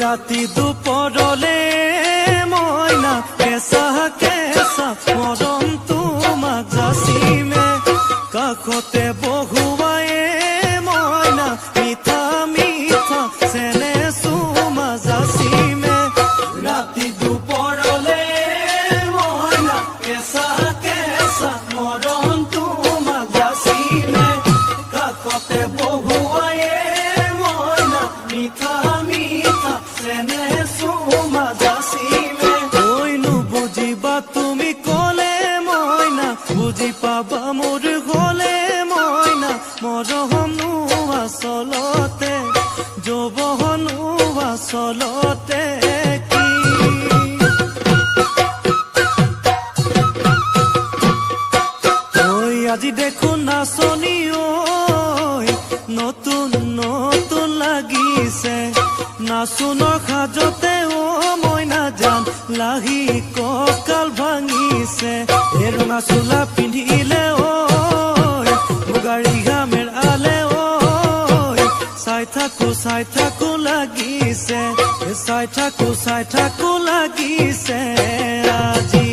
ৰাতি দুপৰলে মইনা কেঁচা কেঁচা মৰম তোমাক যাচিমে কাষতে বহুৱায়ে মইনা মিঠা মিঠা চেনে চুমা যাচিমে ৰাতি দুপৰলে মইনা কেঁচা কেঁচা মৰম তোমাক যাচিমে কাষতে বহুৱায়ে মইনা মিঠা মিঠা চেনে চুমা যাচিমে কৈনো বুজিবা তুমি ক'লে মইনা বুজি পাবা মোৰ গ'লে মইনা মৰমনো আচলতে যৌৱনো আচলতে কি ঐ আজি দেখোন নাচনি ঐ নতুন নতুন লাগিছে নাচোনৰ সাজতে অ মইনা জান লাহি কঁকাল ভাঙিছে এই ৰঙা চোলা পিন্ধিলে ঐ মুগাৰী ঘামেৰ আলে ঐ চাই থাকো লাগিছে চাই থাকো লাগিছে আজি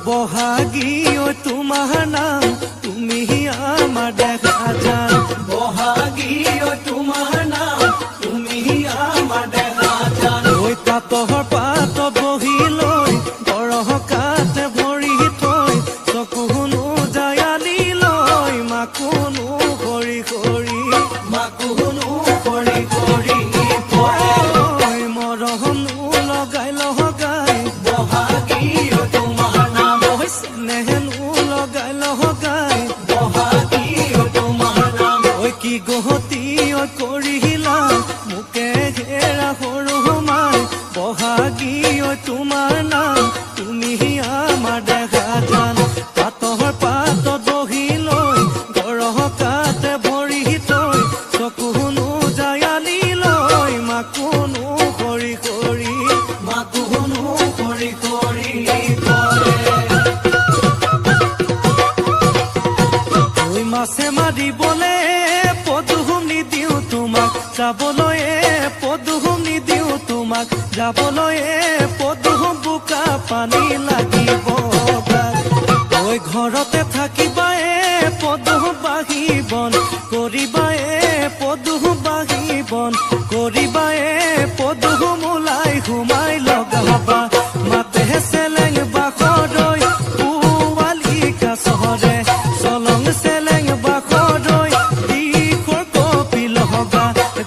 বহাগী ঐ তোমাৰ নাম তুমি আমাৰ দেখা যান বহাগী ঐ তোমাৰ নাম তুমি আমাৰ দেখা যান ঐ পাতৰ পাত বহি লৈ বৰহকাতে ভৰি থৈ চকুনো জায়ালি লৈ মাকুনো কৰি কৰি মৰমনো লগাই বহাগী কি গহতি কৰিলা মোকে ঘেৰা সৰু সোমাই বহাগী তোমাৰ নাম তুমি আমাৰ দেখা যান পাতৰ পাত বহি লৈ গৰহকাতে ভৰি থৈ চকুনো জায়ালি লৈ মাকুনো কৰি কৰি মাছে মাৰিবলে পদুম নিদিওঁ তোমাক যাবলৈ পদুম নিদিওঁ তোমাক যাবলৈ পদুম বোকা পানী লাগিব ঐ ঘৰতে থাকিবা পদুম বাঢ়িবন কৰিবা পদুম বাঢ়িবন কৰিবা পদুম ওলাই সোমাই লগাবা মাতে চেলেং বাখৰৈ পোৱালি কাছৰে চলং চেলেং বাখৰৈ দিশৰ কপিল হবা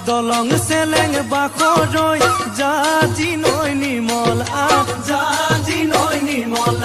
দলং চেলেং জেং বাখৰৈ জাজি নৈ নিমল জাজি নৈ নিমল